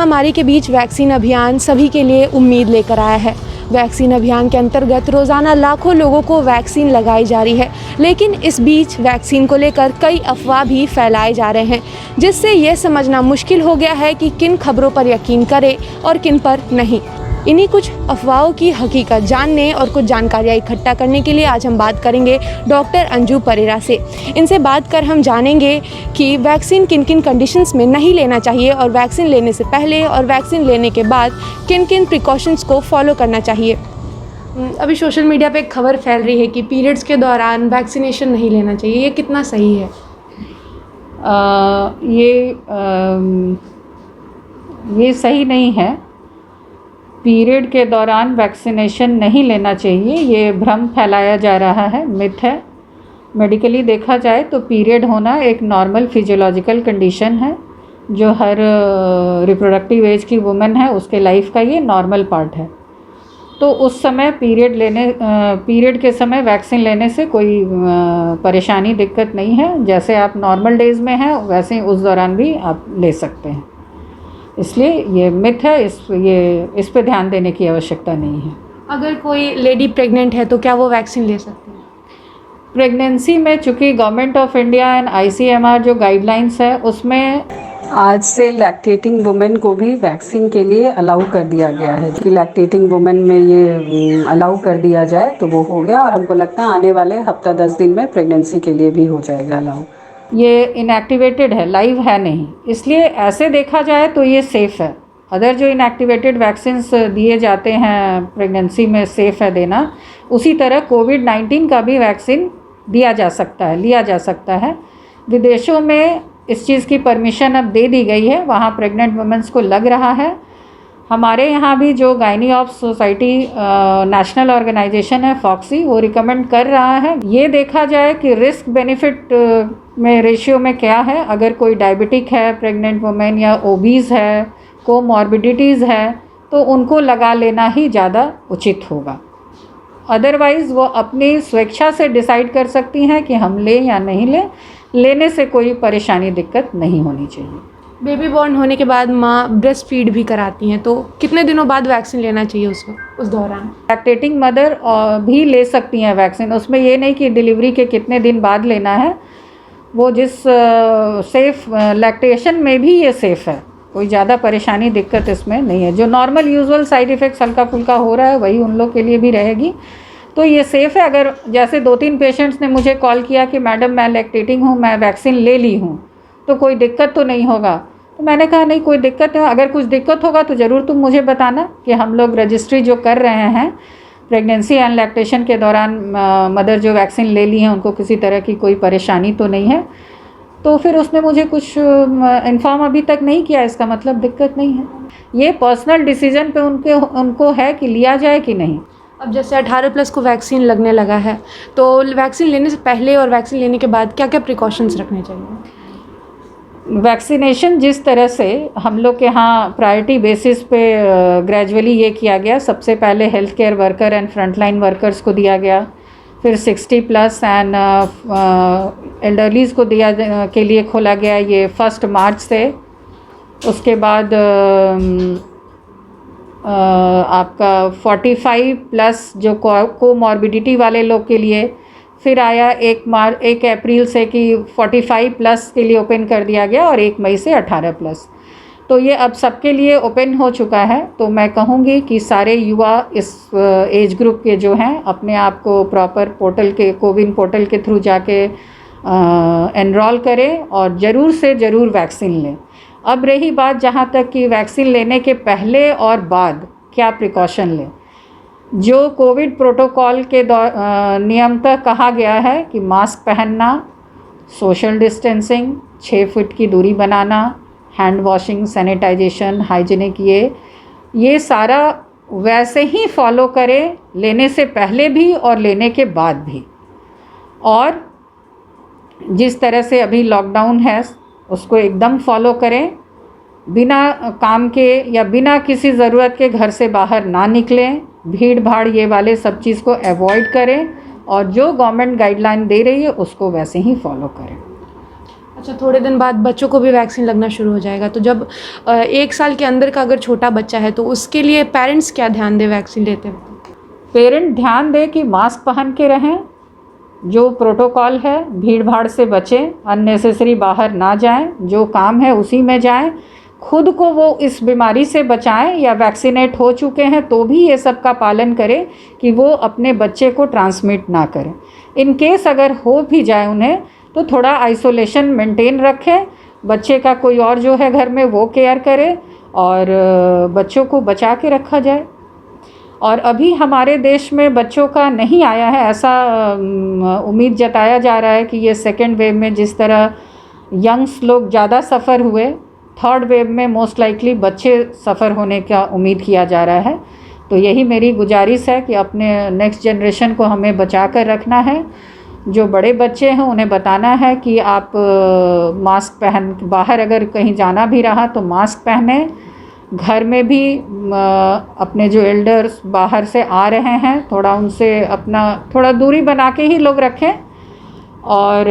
महामारी के बीच वैक्सीन अभियान सभी के लिए उम्मीद लेकर आया है। वैक्सीन अभियान के अंतर्गत रोज़ाना लाखों लोगों को वैक्सीन लगाई जा रही है, लेकिन इस बीच वैक्सीन को लेकर कई अफवाह भी फैलाए जा रहे हैं, जिससे ये समझना मुश्किल हो गया है कि किन खबरों पर यकीन करें और किन पर नहीं। इन्हीं कुछ अफवाहों की हकीकत जानने और कुछ जानकारियाँ इकट्ठा करने के लिए आज हम बात करेंगे डॉक्टर अंजू परेरा से। इनसे बात कर हम जानेंगे कि वैक्सीन किन किन कंडीशंस में नहीं लेना चाहिए और वैक्सीन लेने से पहले और वैक्सीन लेने के बाद किन किन प्रिकॉशंस को फॉलो करना चाहिए। अभी सोशल मीडिया पे एक खबर फैल रही है कि पीरियड्स के दौरान वैक्सीनेशन नहीं लेना चाहिए, ये कितना सही है? ये सही नहीं है। पीरियड के दौरान वैक्सीनेशन नहीं लेना चाहिए, ये भ्रम फैलाया जा रहा है, मिथ है। मेडिकली देखा जाए तो पीरियड होना एक नॉर्मल फिजियोलॉजिकल कंडीशन है, जो हर रिप्रोडक्टिव एज की वुमेन है उसके लाइफ का ये नॉर्मल पार्ट है। तो उस समय पीरियड के समय वैक्सीन लेने से कोई परेशानी दिक्कत नहीं है। जैसे आप नॉर्मल डेज़ में हैं वैसे ही उस दौरान भी आप ले सकते हैं। इसलिए ये मिथ है, इस पे ध्यान देने की आवश्यकता नहीं है। अगर कोई लेडी प्रेग्नेंट है तो क्या वो वैक्सीन ले सकती है? प्रेगनेंसी में चूँकि government of India and ICMR जो गाइडलाइंस है उसमें आज से लैक्टेटिंग वुमेन को भी वैक्सीन के लिए अलाउ कर दिया गया है कि लैक्टेटिंग वुमेन में ये अलाउ कर दिया जाए तो वो हो गया, और हमको लगता है आने वाले हफ्ता 10 दिन में प्रेगनेंसी के लिए भी हो जाएगा अलाउ। ये इनएक्टिवेटेड है, लाइव है नहीं, इसलिए ऐसे देखा जाए तो ये सेफ़ है। अदर जो इनएक्टिवेटेड वैक्सीन्स दिए जाते हैं प्रेगनेंसी में सेफ़ है देना, उसी तरह कोविड-19 का भी वैक्सीन दिया जा सकता है, लिया जा सकता है। विदेशों में इस चीज़ की परमिशन अब दे दी गई है, वहाँ प्रेग्नेंट वुमेन्स को लग रहा है। हमारे यहाँ भी जो gynae of society national organization है फॉक्सी, वो रिकमेंड कर रहा है। ये देखा जाए कि रिस्क बेनिफिट में रेशियो में क्या है। अगर कोई डायबिटिक है प्रेग्नेंट वुमेन या ओबीज है, कोमॉर्बिडिटीज़ है, तो उनको लगा लेना ही ज़्यादा उचित होगा। अदरवाइज़ वो अपनी स्वेच्छा से डिसाइड कर सकती हैं कि हम लें या नहीं लें। लेने से कोई परेशानी दिक्कत नहीं होनी चाहिए। बेबी बॉर्न होने के बाद माँ ब्रेस्ट फीड भी कराती हैं, तो कितने दिनों बाद वैक्सीन लेना चाहिए उस दौरान? लैक्टेटिंग मदर भी ले सकती हैं वैक्सीन, उसमें ये नहीं कि डिलीवरी के कितने दिन बाद लेना है। वो जिस सेफ़ लैक्टेशन में भी ये सेफ़ है, कोई ज़्यादा परेशानी दिक्कत इसमें नहीं है। जो नॉर्मल यूजुअल साइड इफ़ेक्ट्स हल्का फुल्का हो रहा है वही उन लोग के लिए भी रहेगी, तो ये सेफ़ है। अगर जैसे 2-3 पेशेंट्स ने मुझे कॉल किया कि मैडम मैं लैक्टेटिंग हूँ, मैं वैक्सीन ले ली हूँ, तो कोई दिक्कत तो नहीं होगा? तो मैंने कहा नहीं, कोई दिक्कत नहीं। अगर कुछ दिक्कत होगा तो ज़रूर तुम मुझे बताना, कि हम लोग रजिस्ट्री जो कर रहे हैं प्रेगनेंसी एंड लैक्टेशन के दौरान मदर जो वैक्सीन ले ली हैं उनको किसी तरह की कोई परेशानी तो नहीं है। तो फिर उसने मुझे कुछ इन्फॉर्म अभी तक नहीं किया, इसका मतलब दिक्कत नहीं है। ये पर्सनल डिसीजन पे उनको है कि लिया जाए कि नहीं। अब जैसे 18+ को वैक्सीन लगने लगा है, तो वैक्सीन लेने से पहले और वैक्सीन लेने के बाद क्या क्या प्रिकॉशंस रखने चाहिए? वैक्सीनेशन जिस तरह से हम लोग के यहाँ प्रायोरिटी बेसिस पे ग्रेजुअली ये किया गया, सबसे पहले health care worker and frontline workers को दिया गया, फिर 60+ एंड एल्डरलीज़ को दिया के लिए खोला गया ये 1 मार्च से। उसके बाद आपका 45+ जो कोमॉर्बिडिटी वाले लोग के लिए फिर आया 1 अप्रैल से कि 45+ के लिए ओपन कर दिया गया, और 1 मई से 18+। तो ये अब सबके लिए ओपन हो चुका है। तो मैं कहूँगी कि सारे युवा इस एज ग्रुप के जो हैं अपने आप को प्रॉपर पोर्टल के कोविन पोर्टल के थ्रू जाके एनरोल करें और ज़रूर से ज़रूर वैक्सीन लें। अब रही बात जहाँ तक कि वैक्सीन लेने के पहले और बाद क्या प्रिकॉशन लें, जो कोविड प्रोटोकॉल के नियमतः कहा गया है कि मास्क पहनना, सोशल डिस्टेंसिंग, 6 फुट की दूरी बनाना, हैंड वॉशिंग, सैनिटाइजेशन, हाइजीनिक, ये सारा वैसे ही फॉलो करें, लेने से पहले भी और लेने के बाद भी। और जिस तरह से अभी लॉकडाउन है उसको एकदम फॉलो करें। बिना काम के या बिना किसी ज़रूरत के घर से बाहर ना निकलें। भीड़ भाड़ ये वाले सब चीज़ को अवॉइड करें, और जो गवर्नमेंट गाइडलाइन दे रही है उसको वैसे ही फॉलो करें। अच्छा, थोड़े दिन बाद बच्चों को भी वैक्सीन लगना शुरू हो जाएगा, तो जब 1 साल के अंदर का अगर छोटा बच्चा है तो उसके लिए पेरेंट्स क्या ध्यान दें वैक्सीन लेते वक्त? पेरेंट ध्यान दें कि मास्क पहन के रहें, जो प्रोटोकॉल है, भीड़ भाड़ से बचें, अननेसेसरी बाहर ना जाएं, जो काम है उसी में जाएं, खुद को वो इस बीमारी से बचाएं या वैक्सीनेट हो चुके हैं तो भी ये सब का पालन करें कि वो अपने बच्चे को ट्रांसमिट ना करें। इन केस अगर हो भी जाए उन्हें तो थोड़ा आइसोलेशन मेंटेन रखें, बच्चे का कोई और जो है घर में वो केयर करे और बच्चों को बचा के रखा जाए। और अभी हमारे देश में बच्चों का नहीं आया है, ऐसा उम्मीद जताया जा रहा है कि ये सेकेंड वेव में जिस तरह यंग्स लोग ज़्यादा सफ़र हुए, थर्ड वेव में मोस्ट लाइकली बच्चे सफ़र होने का उम्मीद किया जा रहा है। तो यही मेरी गुजारिश है कि अपने नेक्स्ट जनरेशन को हमें बचा कर रखना है। जो बड़े बच्चे हैं उन्हें बताना है कि आप मास्क पहन, बाहर अगर कहीं जाना भी रहा तो मास्क पहने, घर में भी अपने जो एल्डर्स बाहर से आ रहे हैं थोड़ा उनसे अपना थोड़ा दूरी बना के ही लोग रखें। और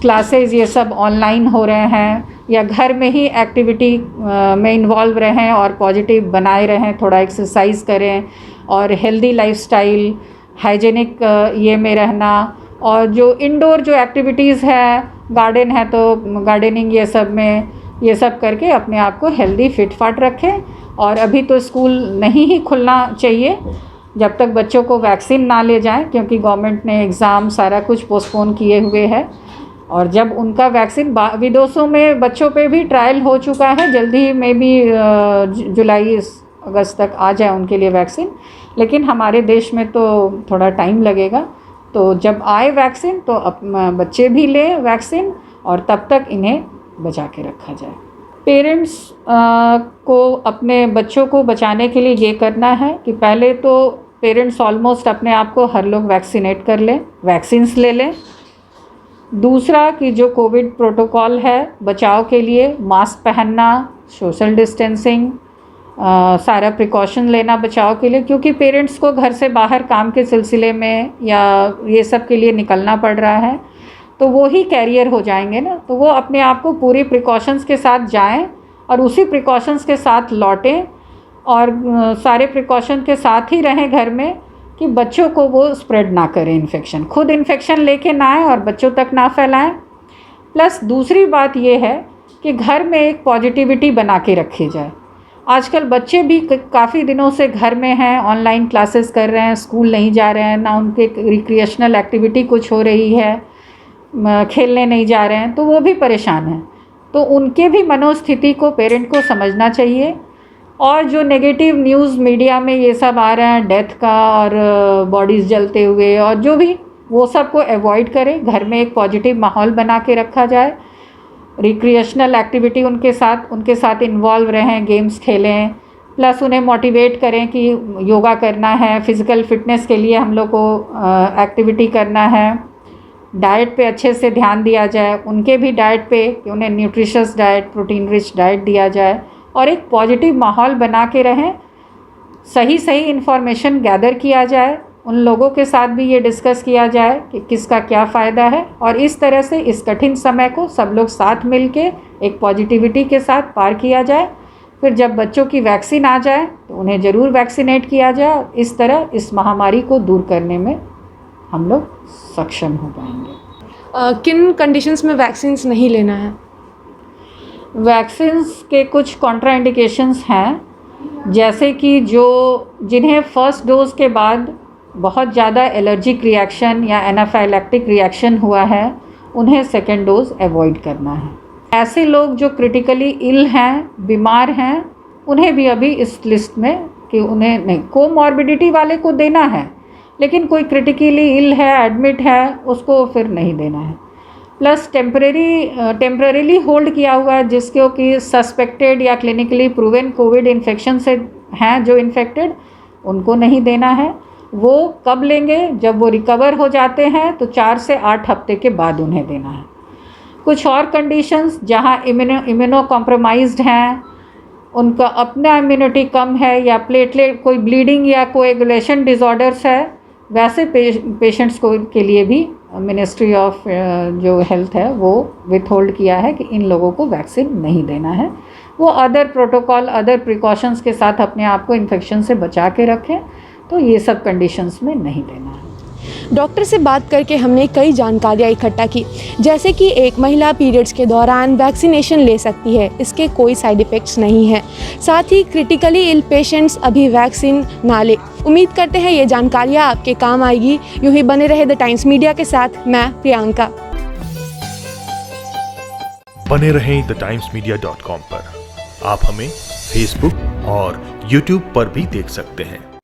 क्लासेस ये सब ऑनलाइन हो रहे हैं या घर में ही एक्टिविटी में इन्वॉल्व रहें और पॉजिटिव बनाए रहें, थोड़ा एक्सरसाइज करें और हेल्दी लाइफस्टाइल, हाइजीनिक ये में रहना। और जो इंडोर जो एक्टिविटीज़ है, गार्डन है तो गार्डनिंग ये सब में ये सब करके अपने आप को हेल्दी फिट फाट रखें। और अभी तो स्कूल नहीं ही खुलना चाहिए जब तक बच्चों को वैक्सीन ना ले जाएं, क्योंकि गवर्नमेंट ने एग्ज़ाम सारा कुछ पोस्टपोन किए हुए है। और जब उनका वैक्सीन विदेशों में बच्चों पे भी ट्रायल हो चुका है, जल्दी में भी जुलाई अगस्त तक आ जाए उनके लिए वैक्सीन, लेकिन हमारे देश में तो थोड़ा टाइम लगेगा। तो जब आए वैक्सीन तो बच्चे भी लें वैक्सीन और तब तक इन्हें बचा के रखा जाए। पेरेंट्स को अपने बच्चों को बचाने के लिए ये करना है कि पहले तो पेरेंट्स ऑलमोस्ट अपने आप को हर लोग वैक्सीनेट कर लें, वैक्सीन्स ले लें। दूसरा कि जो कोविड प्रोटोकॉल है बचाव के लिए, मास्क पहनना, सोशल डिस्टेंसिंग, सारा प्रिकॉशन लेना बचाव के लिए, क्योंकि पेरेंट्स को घर से बाहर काम के सिलसिले में या ये सब के लिए निकलना पड़ रहा है तो वो ही कैरियर हो जाएंगे ना। तो वो अपने आप को पूरी प्रिकॉशंस के साथ जाएं और उसी प्रिकॉशंस के साथ लौटें और सारे प्रिकॉशन के साथ ही रहें घर में कि बच्चों को वो स्प्रेड ना करें इन्फेक्शन, खुद इन्फेक्शन लेके ना आए और बच्चों तक ना फैलाएं। प्लस दूसरी बात ये है कि घर में एक पॉजिटिविटी बना के रखी जाए। आजकल बच्चे भी काफ़ी दिनों से घर में हैं, ऑनलाइन क्लासेस कर रहे हैं, स्कूल नहीं जा रहे हैं, ना उनके रिक्रिएशनल एक्टिविटी कुछ हो रही है, खेलने नहीं जा रहे हैं, तो वो भी परेशान हैं। तो उनके भी मनोस्थिति को पेरेंट को समझना चाहिए। और जो नेगेटिव न्यूज़ मीडिया में ये सब आ रहा है डेथ का और बॉडीज़ जलते हुए और जो भी, वो सब को अवॉइड करें, घर में एक पॉजिटिव माहौल बना के रखा जाए, रिक्रिएशनल एक्टिविटी उनके साथ इन्वॉल्व रहें, गेम्स खेलें, प्लस उन्हें मोटिवेट करें कि योगा करना है, फ़िज़िकल फिटनेस के लिए हम लोग को एक्टिविटी करना है। डाइट पे अच्छे से ध्यान दिया जाए, उनके भी डाइट पे कि उन्हें nutritious diet, protein rich diet दिया जाए और एक पॉजिटिव माहौल बना के रहें। सही इन्फॉर्मेशन गैदर किया जाए, उन लोगों के साथ भी ये डिस्कस किया जाए कि किसका क्या फ़ायदा है और इस तरह से इस कठिन समय को सब लोग साथ मिल के एक पॉजिटिविटी के साथ पार किया जाए। फिर जब बच्चों की वैक्सीन आ जाए तो उन्हें ज़रूर वैक्सीनेट किया जाए। इस तरह इस महामारी को दूर करने में हम लोग सक्षम हो पाएंगे। किन कंडीशंस में वैक्सीन्स नहीं लेना है? वैक्सीन्स के कुछ कॉन्ट्राइंडिकेशंस हैं, जैसे कि जिन्हें फर्स्ट डोज के बाद बहुत ज़्यादा एलर्जिक रिएक्शन या एनाफाइलैक्टिक रिएक्शन हुआ है, उन्हें सेकेंड डोज अवॉइड करना है। ऐसे लोग जो क्रिटिकली इल हैं, बीमार हैं, उन्हें भी अभी इस लिस्ट में कि उन्हें नहीं, कोमॉर्बिडिटी वाले को देना है, लेकिन कोई क्रिटिकली इल है, एडमिट है, उसको फिर नहीं देना है। प्लस टेम्परेरीली होल्ड किया हुआ है जिसको कि सस्पेक्टेड या क्लिनिकली प्रूवन कोविड इन्फेक्शन से हैं जो इन्फेक्टेड, उनको नहीं देना है। वो कब लेंगे? जब वो रिकवर हो जाते हैं तो 4 से 8 हफ्ते के बाद उन्हें देना है। कुछ और कंडीशंस जहाँ इम्यूनो कॉम्प्रोमाइज्ड हैं, उनका अपना इम्यूनिटी कम है या प्लेटलेट कोई ब्लीडिंग या कोएगुलेशन डिसऑर्डर्स है, वैसे पेशेंट्स को के लिए भी मिनिस्ट्री ऑफ जो हेल्थ है वो विथहोल्ड किया है कि इन लोगों को वैक्सीन नहीं देना है। वो अदर प्रोटोकॉल, अदर प्रिकॉशंस के साथ अपने आप को इन्फेक्शन से बचा के रखें, तो ये सब कंडीशंस में नहीं देना है। डॉक्टर से बात करके हमने कई जानकारियाँ इकट्ठा की, जैसे कि एक महिला पीरियड्स के दौरान वैक्सीनेशन ले सकती है, इसके कोई साइड इफ़ेक्ट्स नहीं है। साथ ही क्रिटिकली इल पेशेंट्स अभी वैक्सीन ना ले। उम्मीद करते हैं ये जानकारियाँ आपके काम आएगी। यूँ ही बने रहे द टाइम्स मीडिया के साथ, मैं प्रियंका। बने रहें TheTimesMedia.com पर। आप हमें फेसबुक और यूट्यूब पर भी देख सकते हैं।